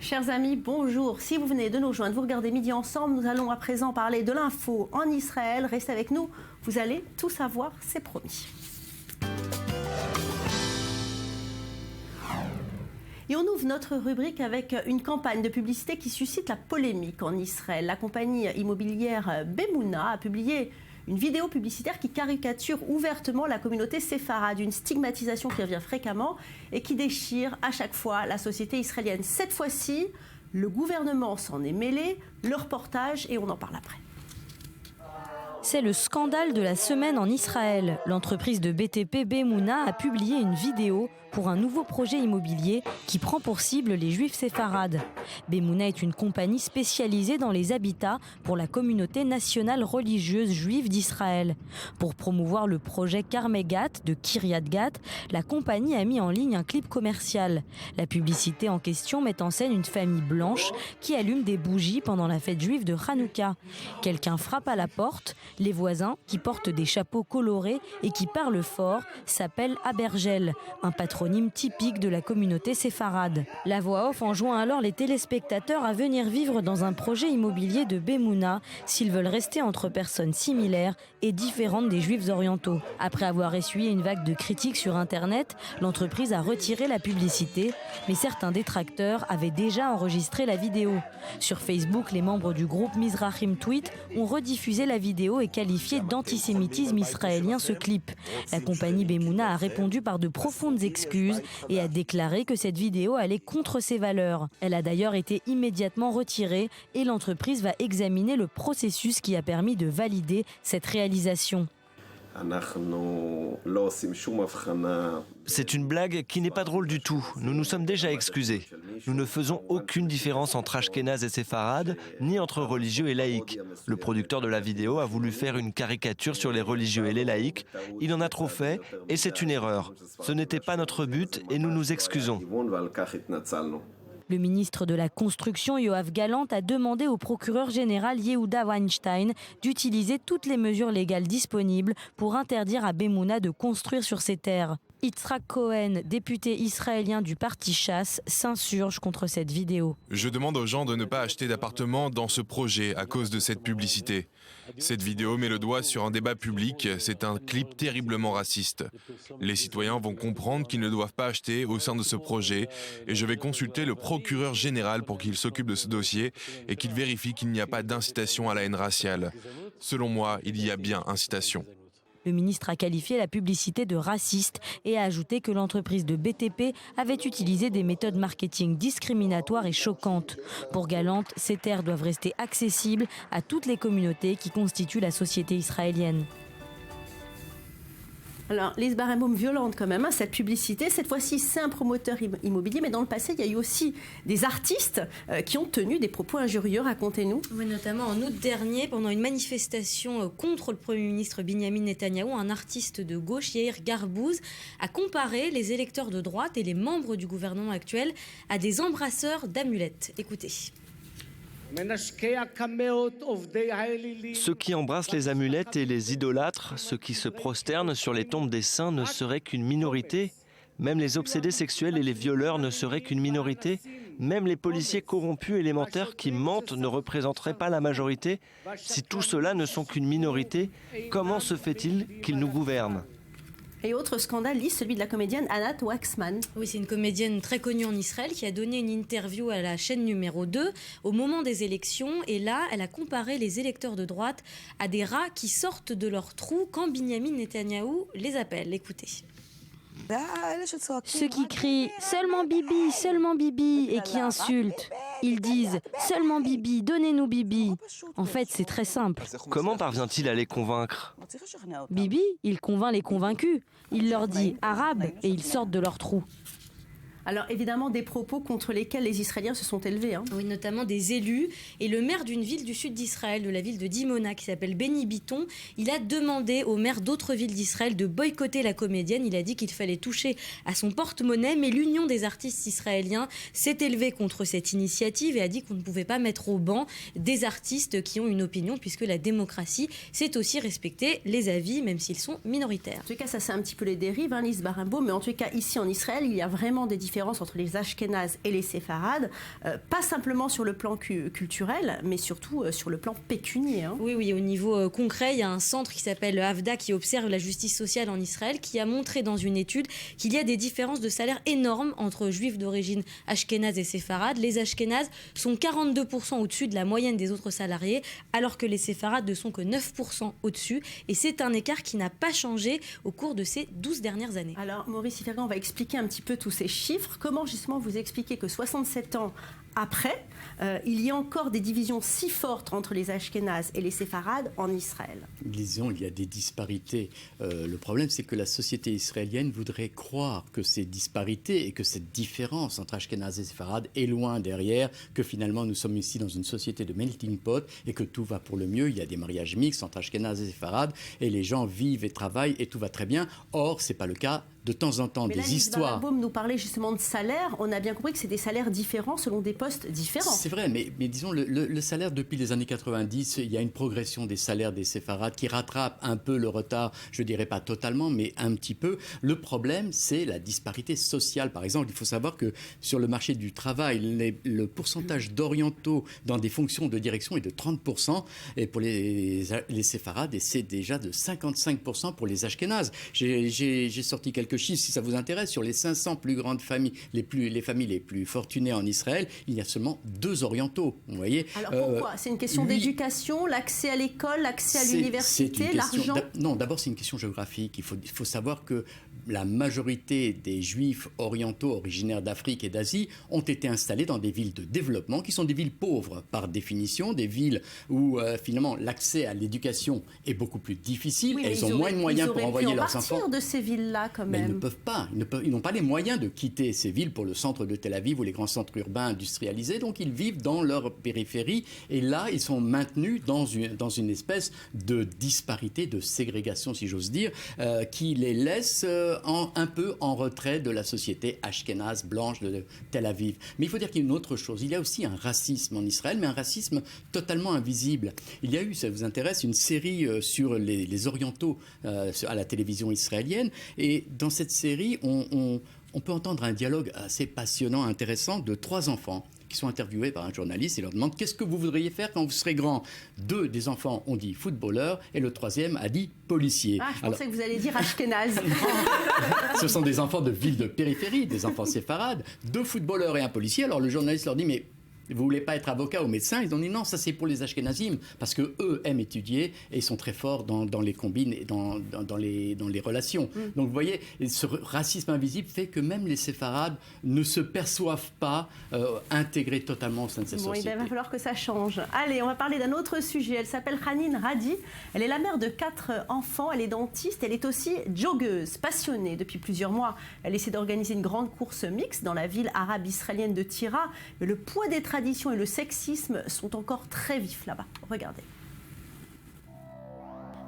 Chers amis, bonjour. Si vous venez de nous joindre, vous regardez Midi Ensemble. Nous allons à présent parler de l'info en Israël. Restez avec nous, vous allez tout savoir, c'est promis. Et on ouvre notre rubrique avec une campagne de publicité qui suscite la polémique en Israël. La compagnie immobilière Bemouna a publié une vidéo publicitaire qui caricature ouvertement la communauté séfarade, une stigmatisation qui revient fréquemment et qui déchire à chaque fois la société israélienne. Cette fois-ci, le gouvernement s'en est mêlé, le reportage et on en parle après. C'est le scandale de la semaine en Israël. L'entreprise de BTP Bemouna a publié une vidéo pour un nouveau projet immobilier qui prend pour cible les juifs séfarades. Bemouna est une compagnie spécialisée dans les habitats pour la communauté nationale religieuse juive d'Israël. Pour promouvoir le projet Karmegat de Kiryat Gat, la compagnie a mis en ligne un clip commercial. La publicité en question met en scène une famille blanche qui allume des bougies pendant la fête juive de Hanouka. Quelqu'un frappe à la porte. Les voisins, qui portent des chapeaux colorés et qui parlent fort, s'appellent Abergel, un patronyme typique de la communauté séfarade. La voix off enjoint alors les téléspectateurs à venir vivre dans un projet immobilier de Bemouna s'ils veulent rester entre personnes similaires et différentes des juifs orientaux. Après avoir essuyé une vague de critiques sur Internet, l'entreprise a retiré la publicité, mais certains détracteurs avaient déjà enregistré la vidéo. Sur Facebook, les membres du groupe Mizrahim Tweet ont rediffusé la vidéo et qualifié d'antisémitisme israélien ce clip. La compagnie Bemouna a répondu par de profondes excuses et a déclaré que cette vidéo allait contre ses valeurs. Elle a d'ailleurs été immédiatement retirée et l'entreprise va examiner le processus qui a permis de valider cette réalisation. C'est une blague qui n'est pas drôle du tout. Nous nous sommes déjà excusés. Nous ne faisons aucune différence entre Ashkénazes et séfarades, ni entre religieux et laïcs. Le producteur de la vidéo a voulu faire une caricature sur les religieux et les laïcs. Il en a trop fait et c'est une erreur. Ce n'était pas notre but et nous nous excusons. Le ministre de la Construction, Yoav Gallant, a demandé au procureur général Yehuda Weinstein d'utiliser toutes les mesures légales disponibles pour interdire à Bemouna de construire sur ses terres. Yitzhak Cohen, député israélien du parti Chasse, s'insurge contre cette vidéo. Je demande aux gens de ne pas acheter d'appartements dans ce projet à cause de cette publicité. Cette vidéo met le doigt sur un débat public, c'est un clip terriblement raciste. Les citoyens vont comprendre qu'ils ne doivent pas acheter au sein de ce projet et je vais consulter le procureur général pour qu'il s'occupe de ce dossier et qu'il vérifie qu'il n'y a pas d'incitation à la haine raciale. Selon moi, il y a bien incitation. Le ministre a qualifié la publicité de raciste et a ajouté que l'entreprise de BTP avait utilisé des méthodes marketing discriminatoires et choquantes. Pour Gallant, ces terres doivent rester accessibles à toutes les communautés qui constituent la société israélienne. Alors, Lise Barenbaum, violente quand même, cette publicité. Cette fois-ci, c'est un promoteur immobilier, mais dans le passé, il y a eu aussi des artistes qui ont tenu des propos injurieux. Racontez-nous. Oui, notamment en août dernier, pendant une manifestation contre le Premier ministre Binyamin Netanyahou, un artiste de gauche, Yair Garbouz, a comparé les électeurs de droite et les membres du gouvernement actuel à des embrasseurs d'amulettes. Écoutez. Ceux qui embrassent les amulettes et les idolâtres, ceux qui se prosternent sur les tombes des saints ne seraient qu'une minorité. Même les obsédés sexuels et les violeurs ne seraient qu'une minorité. Même les policiers corrompus et les menteurs qui mentent ne représenteraient pas la majorité. Si tous ceux-là ne sont qu'une minorité, comment se fait-il qu'ils nous gouvernent ? Et autre scandale, Lise, celui de la comédienne Anat Waxman. Oui, c'est une comédienne très connue en Israël qui a donné une interview à la chaîne numéro 2 au moment des élections. Et là, elle a comparé les électeurs de droite à des rats qui sortent de leur trou quand Binyamin Netanyahou les appelle. Écoutez. Ceux qui crient « seulement Bibi » et qui insultent. Ils disent « seulement Bibi, donnez-nous Bibi ». En fait, c'est très simple. Comment parvient-il à les convaincre ? Bibi, il convainc les convaincus. Il leur dit « arabe » et ils sortent de leur trou. Alors évidemment des propos contre lesquels les Israéliens se sont élevés. Oui, notamment des élus. Et le maire d'une ville du sud d'Israël, de la ville de Dimona, qui s'appelle Benny Biton, il a demandé aux maires d'autres villes d'Israël de boycotter la comédienne. Il a dit qu'il fallait toucher à son porte-monnaie. Mais l'Union des artistes israéliens s'est élevée contre cette initiative et a dit qu'on ne pouvait pas mettre au banc des artistes qui ont une opinion, puisque la démocratie, c'est aussi respecter les avis, même s'ils sont minoritaires. En tout cas, ça c'est un petit peu les dérives, Lise Barenbaum. Mais en tout cas, ici en Israël, il y a vraiment des différences différence entre les Ashkénazes et les Séfarades, pas simplement sur le plan culturel, mais surtout sur le plan pécunier. Oui, au niveau concret, il y a un centre qui s'appelle Avda qui observe la justice sociale en Israël, qui a montré dans une étude qu'il y a des différences de salaire énormes entre juifs d'origine ashkénaze et séfarades. Les ashkénazes sont 42% au-dessus de la moyenne des autres salariés, alors que les séfarades ne sont que 9% au-dessus. Et c'est un écart qui n'a pas changé au cours de ces 12 dernières années. Alors, Maurice Ifergan, on va expliquer un petit peu tous ces chiffres. Comment justement vous expliquez que 67 ans après, il y a encore des divisions si fortes entre les Ashkénazes et les Séfarades en Israël? Disons, il y a des disparités. Le problème, c'est que la société israélienne voudrait croire que ces disparités et que cette différence entre Ashkénazes et Séfarades est loin derrière, que finalement nous sommes ici dans une société de melting pot et que tout va pour le mieux. Il y a des mariages mixtes entre Ashkénazes et Séfarades et les gens vivent et travaillent et tout va très bien. Or, ce n'est pas le cas. De temps en temps, des histoires. Baum nous parlait justement de salaire. On a bien compris que c'est des salaires différents selon des postes différents. C'est vrai, mais disons, le salaire depuis les années 90, il y a une progression des salaires des séfarades qui rattrape un peu le retard, je ne dirais pas totalement, mais un petit peu. Le problème, c'est la disparité sociale. Par exemple, il faut savoir que sur le marché du travail, le pourcentage d'orientaux dans des fonctions de direction est de 30% et pour les séfarades, et c'est déjà de 55% pour les ashkénazes. J'ai sorti quelques chiffres, si ça vous intéresse, sur les 500 plus grandes familles, les familles les plus fortunées en Israël, il y a seulement 2 orientaux. Vous voyez. Alors pourquoi? C'est une question d'éducation, l'accès à l'école, l'accès à l'université, l'argent? Non, d'abord c'est une question géographique. Il faut savoir que la majorité des juifs orientaux originaires d'Afrique et d'Asie ont été installés dans des villes de développement qui sont des villes pauvres par définition, des villes où finalement l'accès à l'éducation est beaucoup plus difficile. Oui, elles ont moins de moyens pour envoyer leurs enfants. Ils auraient pu en partir de ces villes-là quand même. Mais ils ne peuvent pas. Ils n'ont pas les moyens de quitter ces villes pour le centre de Tel Aviv ou les grands centres urbains industrialisés. Donc ils vivent dans leur périphérie et là ils sont maintenus dans une espèce de disparité, de ségrégation si j'ose dire, qui les laisse un peu en retrait de la société ashkénaze blanche de Tel Aviv. Mais il faut dire qu'il y a une autre chose. Il y a aussi un racisme en Israël, mais un racisme totalement invisible. Il y a eu, ça vous intéresse, une série sur les orientaux à la télévision israélienne. Et dans cette série, on peut entendre un dialogue assez passionnant, intéressant de 3 enfants qui sont interviewés par un journaliste et leur demande qu'est-ce que vous voudriez faire quand vous serez grand. 2 des enfants ont dit footballeur et le 3e a dit policier. Ah, je pensais que vous alliez dire ashkénaze. Ce sont des enfants de villes de périphérie, des enfants séfarades, 2 footballeurs et un policier. Alors le journaliste leur dit mais vous voulez pas être avocat ou médecin? Ils ont dit non, ça c'est pour les ashkénazim parce que eux aiment étudier et ils sont très forts dans les combines et dans les relations. Donc vous voyez, ce racisme invisible fait que même les séfarades ne se perçoivent pas intégrés totalement au sein de cette société. Il va falloir que ça change. Allez, on va parler d'un autre sujet. Elle s'appelle Hanine Radi. Elle est la mère de 4 enfants. Elle est dentiste. Elle est aussi joggeuse, passionnée. Depuis plusieurs mois, elle essaie d'organiser une grande course mixte dans la ville arabe israélienne de Tyra. Mais le poids des traditions et le sexisme sont encore très vifs là-bas. Regardez.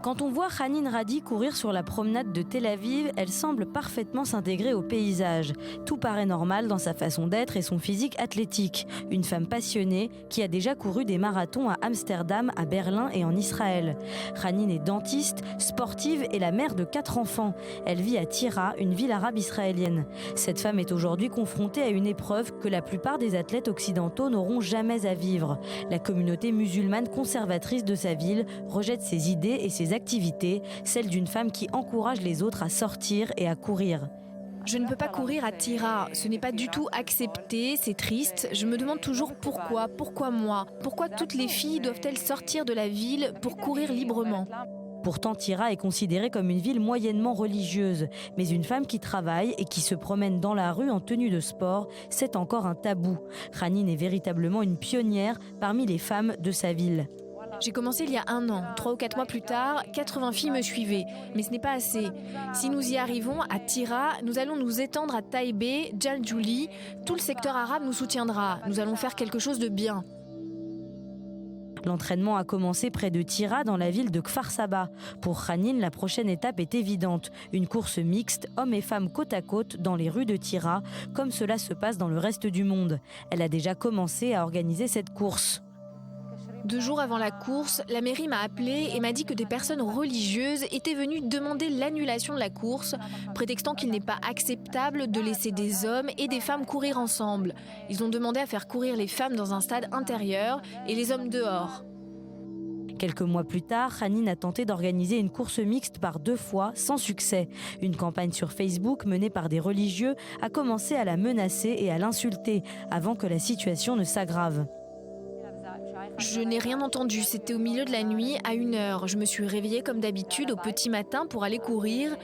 Quand on voit Hanine Radi courir sur la promenade de Tel Aviv, elle semble parfaitement s'intégrer au paysage. Tout paraît normal dans sa façon d'être et son physique athlétique. Une femme passionnée qui a déjà couru des marathons à Amsterdam, à Berlin et en Israël. Hanine est dentiste, sportive et la mère de 4 enfants. Elle vit à Tyra, une ville arabe israélienne. Cette femme est aujourd'hui confrontée à une épreuve que la plupart des athlètes occidentaux n'auront jamais à vivre. La communauté musulmane conservatrice de sa ville rejette ses idées et ses activités, celle d'une femme qui encourage les autres à sortir et à courir. Je ne peux pas courir à Tyra, ce n'est pas du tout accepté, c'est triste. Je me demande toujours pourquoi moi? Pourquoi toutes les filles doivent-elles sortir de la ville pour courir librement? Pourtant, Tyra est considérée comme une ville moyennement religieuse. Mais une femme qui travaille et qui se promène dans la rue en tenue de sport, c'est encore un tabou. Hanine est véritablement une pionnière parmi les femmes de sa ville. J'ai commencé il y a 1 an. 3 ou 4 mois plus tard, 80 filles me suivaient. Mais ce n'est pas assez. Si nous y arrivons, à Tyra, nous allons nous étendre à Taïbé, Djaljouli. Tout le secteur arabe nous soutiendra. Nous allons faire quelque chose de bien. L'entraînement a commencé près de Tyra, dans la ville de Kfar Saba. Pour Hanine, la prochaine étape est évidente. Une course mixte, hommes et femmes côte à côte, dans les rues de Tyra, comme cela se passe dans le reste du monde. Elle a déjà commencé à organiser cette course. 2 jours avant la course, la mairie m'a appelée et m'a dit que des personnes religieuses étaient venues demander l'annulation de la course, prétextant qu'il n'est pas acceptable de laisser des hommes et des femmes courir ensemble. Ils ont demandé à faire courir les femmes dans un stade intérieur et les hommes dehors. Quelques mois plus tard, Hanine a tenté d'organiser une course mixte par 2 fois, sans succès. Une campagne sur Facebook menée par des religieux a commencé à la menacer et à l'insulter, avant que la situation ne s'aggrave. Je n'ai rien entendu, c'était au milieu de la nuit, à 1h. Je me suis réveillée comme d'habitude au petit matin pour aller courir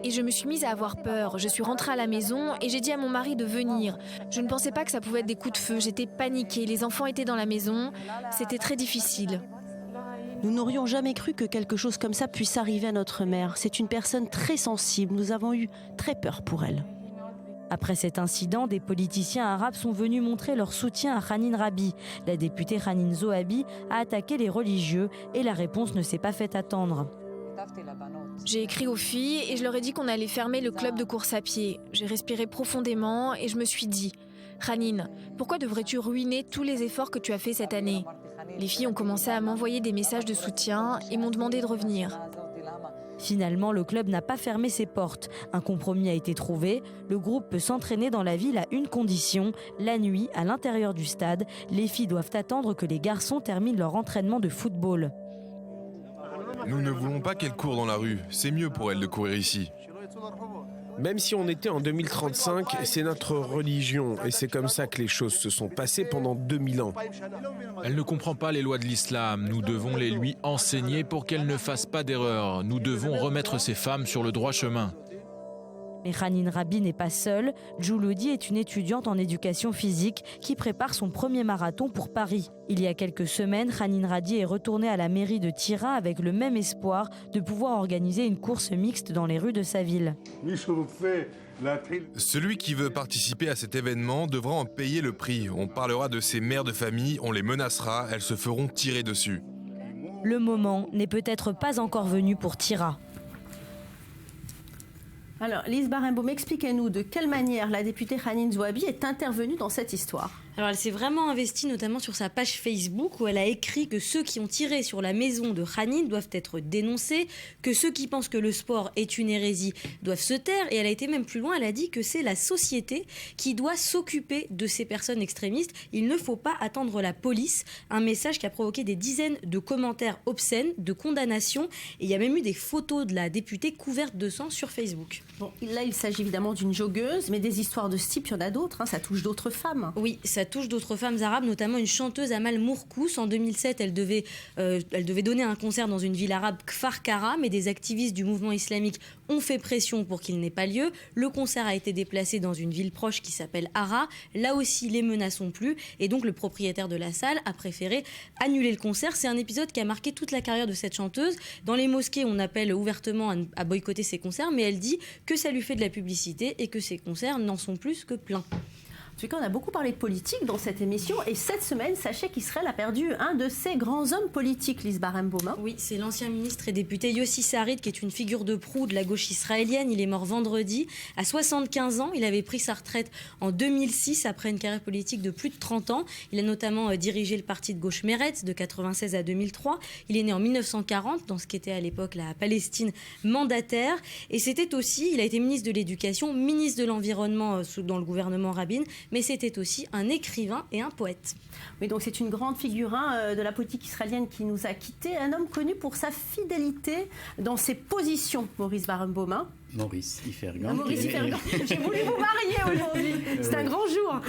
et je me suis mise à avoir peur. Je suis rentrée à la maison et j'ai dit à mon mari de venir. Je ne pensais pas que ça pouvait être des coups de feu, j'étais paniquée, les enfants étaient dans la maison, c'était très difficile. Nous n'aurions jamais cru que quelque chose comme ça puisse arriver à notre mère. C'est une personne très sensible, nous avons eu très peur pour elle. Après cet incident, des politiciens arabes sont venus montrer leur soutien à Hanine Rabi. La députée Hanine Zohabi a attaqué les religieux et la réponse ne s'est pas fait attendre. J'ai écrit aux filles et je leur ai dit qu'on allait fermer le club de course à pied. J'ai respiré profondément et je me suis dit « Hanine, pourquoi devrais-tu ruiner tous les efforts que tu as faits cette année ?» Les filles ont commencé à m'envoyer des messages de soutien et m'ont demandé de revenir. Finalement, le club n'a pas fermé ses portes. Un compromis a été trouvé. Le groupe peut s'entraîner dans la ville à une condition. La nuit, à l'intérieur du stade, les filles doivent attendre que les garçons terminent leur entraînement de football. Nous ne voulons pas qu'elle court dans la rue. C'est mieux pour elle de courir ici. Même si on était en 2035, c'est notre religion et c'est comme ça que les choses se sont passées pendant 2000 ans. Elle ne comprend pas les lois de l'islam. Nous devons les lui enseigner pour qu'elle ne fasse pas d'erreur. Nous devons remettre ces femmes sur le droit chemin. Mais Hanine Rabi n'est pas seule. Djouloudi est une étudiante en éducation physique qui prépare son premier marathon pour Paris. Il y a quelques semaines, Hanine Rabi est retournée à la mairie de Tira avec le même espoir de pouvoir organiser une course mixte dans les rues de sa ville. Celui qui veut participer à cet événement devra en payer le prix. On parlera de ces mères de famille, on les menacera, elles se feront tirer dessus. Le moment n'est peut-être pas encore venu pour Tira. Alors, Lise Barenbaum, expliquez-nous de quelle manière la députée Hanine Zohabi est intervenue dans cette histoire. Alors elle s'est vraiment investie notamment sur sa page Facebook où elle a écrit que ceux qui ont tiré sur la maison de Hanine doivent être dénoncés, que ceux qui pensent que le sport est une hérésie doivent se taire, et elle a été même plus loin, elle a dit que c'est la société qui doit s'occuper de ces personnes extrémistes. Il ne faut pas attendre la police, un message qui a provoqué des dizaines de commentaires obscènes, de condamnations, et il y a même eu des photos de la députée couverte de sang sur Facebook. Bon, là il s'agit évidemment d'une joggeuse, mais des histoires de ce type, il y en a d'autres, hein, ça touche d'autres femmes. Oui, ça touche d'autres femmes arabes, notamment une chanteuse Amal Mourkous. En 2007, elle devait donner un concert dans une ville arabe, Kfar Kara, mais des activistes du mouvement islamique ont fait pression pour qu'il n'ait pas lieu. Le concert a été déplacé dans une ville proche qui s'appelle Hara. Là aussi, les menaces ont plu et donc le propriétaire de la salle a préféré annuler le concert. C'est un épisode qui a marqué toute la carrière de cette chanteuse. Dans les mosquées, on appelle ouvertement à boycotter ses concerts, mais elle dit que ça lui fait de la publicité et que ses concerts n'en sont plus que pleins. En tout cas, on a beaucoup parlé de politique dans cette émission et cette semaine, sachez qu'Israël a perdu un de ses grands hommes politiques, Lise Barenbaum. Oui, c'est l'ancien ministre et député Yossi Sarid qui est une figure de proue de la gauche israélienne. Il est mort vendredi à 75 ans. Il avait pris sa retraite en 2006 après une carrière politique de plus de 30 ans. Il a notamment dirigé le parti de gauche Meretz de 1996 à 2003. Il est né en 1940 dans ce qu'était à l'époque la Palestine mandataire. Et c'était aussi, il a été ministre de l'Éducation, ministre de l'Environnement dans le gouvernement Rabin, mais c'était aussi un écrivain et un poète. Oui, donc c'est une grande figure de la politique israélienne qui nous a quittés, un homme connu pour sa fidélité dans ses positions, Maurice Barenbaum. Maurice Ifergan. Maurice Ifergan. J'ai voulu vous marier aujourd'hui. C'est un grand jour.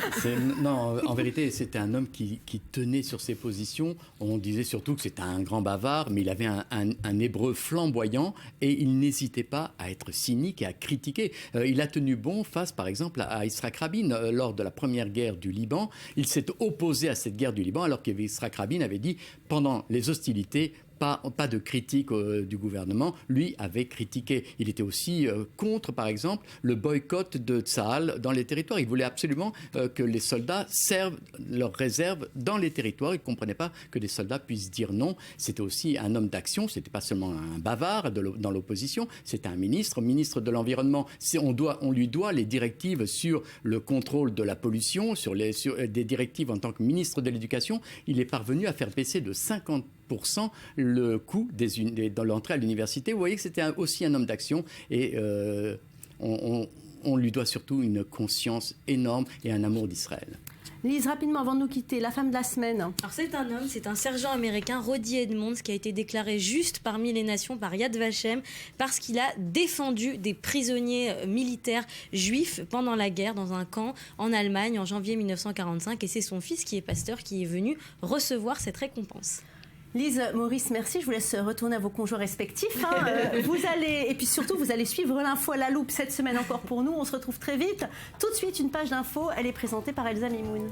Non, en vérité, c'était un homme qui tenait sur ses positions. On disait surtout que c'était un grand bavard, mais il avait un hébreu flamboyant et il n'hésitait pas à être cynique et à critiquer. Il a tenu bon face, par exemple, à Yitzhak Rabin lors de la première guerre du Liban. Il s'est opposé à cette guerre du Liban alors que Yitzhak Rabin avait dit pendant les hostilités, pas de critique du gouvernement. Lui avait critiqué. Il était aussi contre, par exemple, le boycott de Tsahal dans les territoires. Il voulait absolument que les soldats servent leurs réserves dans les territoires. Il ne comprenait pas que des soldats puissent dire non. C'était aussi un homme d'action. Ce n'était pas seulement un bavard dans l'opposition. C'était un ministre de l'Environnement. On lui doit les directives sur le contrôle de la pollution, sur des directives en tant que ministre de l'Éducation. Il est parvenu à faire baisser de 50% le coût de l'entrée à l'université. Vous voyez que c'était aussi un homme d'action et on lui doit surtout une conscience énorme et un amour d'Israël. Lise, rapidement avant de nous quitter, la femme de la semaine. Alors c'est un homme, c'est un sergent américain, Roddy Edmonds, qui a été déclaré juste parmi les nations par Yad Vashem parce qu'il a défendu des prisonniers militaires juifs pendant la guerre dans un camp en Allemagne en janvier 1945. Et c'est son fils qui est pasteur qui est venu recevoir cette récompense. Lise, Maurice, merci. Je vous laisse retourner à vos conjoints respectifs. Et puis surtout, vous allez suivre l'info à la loupe cette semaine encore pour nous. On se retrouve très vite. Tout de suite, une page d'info. Elle est présentée par Elsa Mimoun.